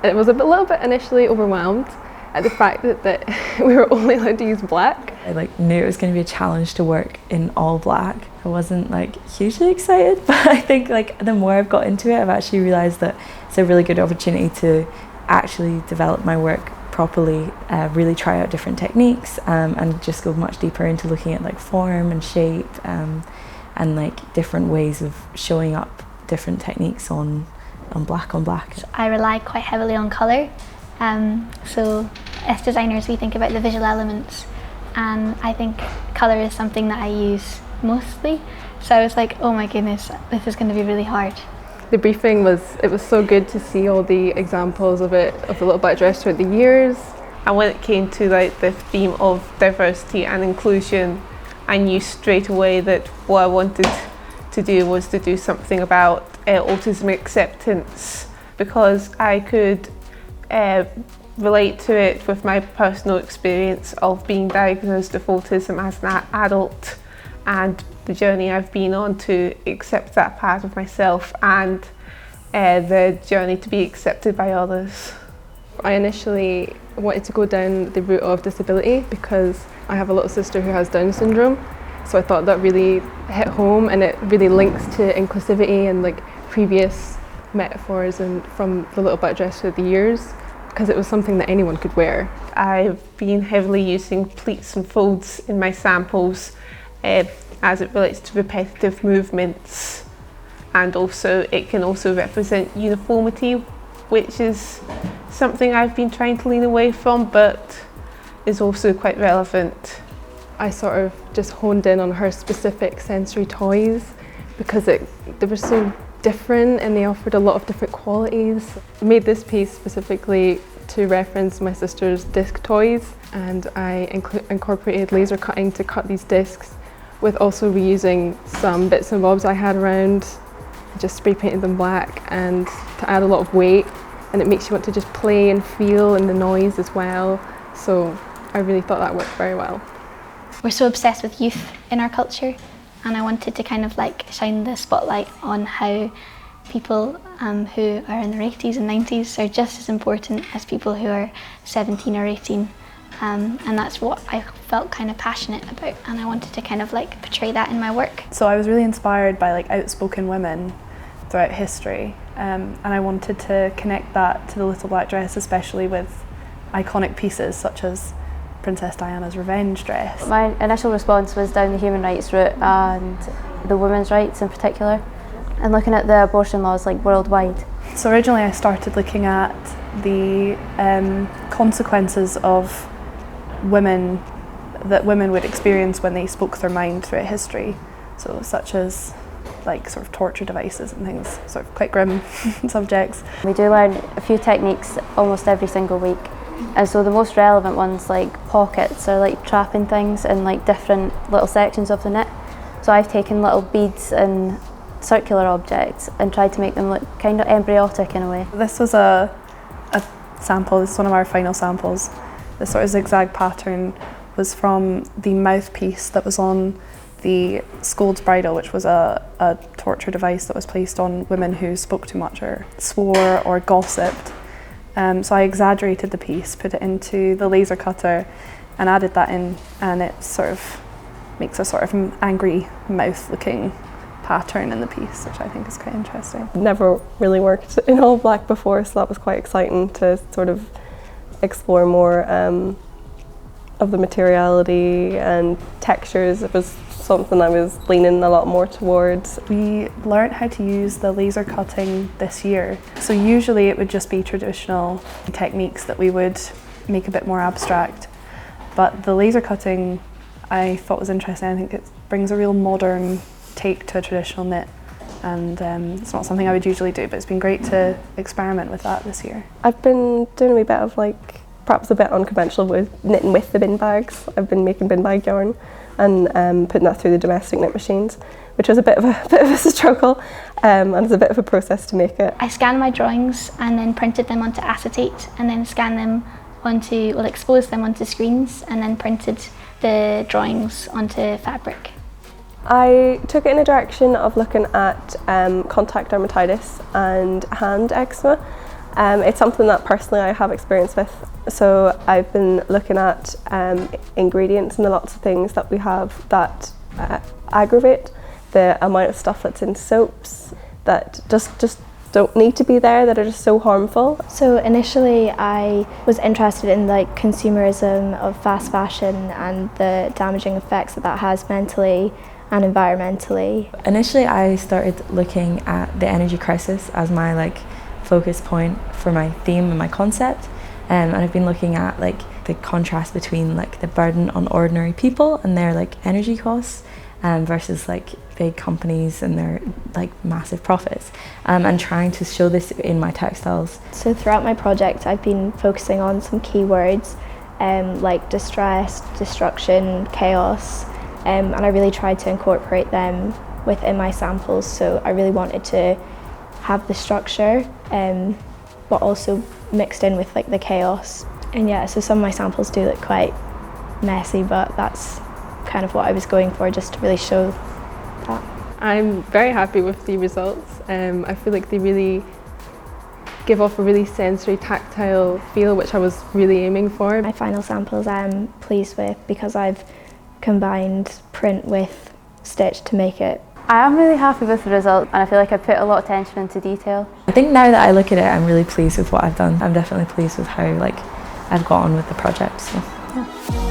It was little bit initially overwhelmed at the fact that we were only allowed to use black. I knew it was going to be a challenge to work in all black. I wasn't hugely excited, but I think the more I've got into it, I've actually realised that it's a really good opportunity to actually develop my work properly, really try out different techniques, and just go much deeper into looking at form and shape, and different ways of showing up different techniques on black. I rely quite heavily on colour, so as designers we think about the visual elements, and I think colour is something that I use mostly, so I was like, oh my goodness, this is going to be really hard. The briefing was so good to see all the examples of the little black dress throughout the years. And when it came to the theme of diversity and inclusion, I knew straight away that what I wanted to do was to do something about autism acceptance, because I could relate to it with my personal experience of being diagnosed with autism as an adult, and the journey I've been on to accept that part of myself, and the journey to be accepted by others. I initially wanted to go down the route of disability because I have a little sister who has Down syndrome, so I thought that really hit home, and it really links to inclusivity and previous metaphors and from the little black dress through the years, because it was something that anyone could wear. I've been heavily using pleats and folds in my samples as it relates to repetitive movements, and also it can also represent uniformity, which is something I've been trying to lean away from but is also quite relevant. I sort of just honed in on her specific sensory toys because they were so different and they offered a lot of different qualities. I made this piece specifically to reference my sister's disc toys, and I incorporated laser cutting to cut these discs, with also reusing some bits and bobs I had around. I just spray painted them black and to add a lot of weight, and it makes you want to just play and feel in the noise as well. So I really thought that worked very well. We're so obsessed with youth in our culture, and I wanted to kind of shine the spotlight on how people who are in their 80s and 90s are just as important as people who are 17 or 18. And that's what I felt kind of passionate about, and I wanted to kind of portray that in my work. So I was really inspired by outspoken women throughout history, and I wanted to connect that to the little black dress, especially with iconic pieces such as Princess Diana's revenge dress. My initial response was down the human rights route and the women's rights in particular, and looking at the abortion laws worldwide. So originally I started looking at the consequences of that women would experience when they spoke their mind throughout history, so such as sort of torture devices and things, sort of quite grim subjects. We do learn a few techniques almost every single week, and so the most relevant ones pockets are trapping things in different little sections of the knit. So I've taken little beads and circular objects and tried to make them look kind of embryotic in a way. This was a sample, this is one of our final samples. This sort of zigzag pattern was from the mouthpiece that was on the Scold's Bridle, which was a torture device that was placed on women who spoke too much or swore or gossiped. So I exaggerated the piece, put it into the laser cutter and added that in, and it sort of makes a sort of angry mouth looking pattern in the piece, which I think is quite interesting. Never really worked in all black before, so that was quite exciting to sort of explore more of the materiality and textures. It was something I was leaning a lot more towards. We learnt how to use the laser cutting this year. So usually it would just be traditional techniques that we would make a bit more abstract. But the laser cutting I thought was interesting. I think it brings a real modern take to a traditional knit. And it's not something I would usually do, but it's been great to experiment with that this year. I've been doing a wee bit of perhaps a bit unconventional with knitting with the bin bags. I've been making bin bag yarn and putting that through the domestic knit machines, which was a bit of a struggle, and it's a bit of a process to make it. I scanned my drawings and then printed them onto acetate, and then exposed them onto screens, and then printed the drawings onto fabric. I took it in a direction of looking at contact dermatitis and hand eczema, It's something that personally I have experience with. So I've been looking at ingredients and the lots of things that we have that aggravate, the amount of stuff that's in soaps that just don't need to be there, that are just so harmful. So initially I was interested in like consumerism of fast fashion and the damaging effects that that has mentally and environmentally. Initially I started looking at the energy crisis as my like focus point for my theme and my concept, and I've been looking at like the contrast between like the burden on ordinary people and their like energy costs versus like big companies and their like massive profits, and trying to show this in my textiles. So throughout my project I've been focusing on some keywords like distress, destruction, chaos, and I really tried to incorporate them within my samples. So I really wanted to have the structure but also mixed in with like the chaos. And yeah, so some of my samples do look quite messy, but that's kind of what I was going for, just to really show that. I'm very happy with the results. I feel like they really give off a really sensory, tactile feel, which I was really aiming for. My final samples I'm pleased with because I've combined print with stitch to make it. I am really happy with the result, and I feel like I put a lot of attention into detail. I think now that I look at it, I'm really pleased with what I've done. I'm definitely pleased with how like I've got on with the project. So, yeah.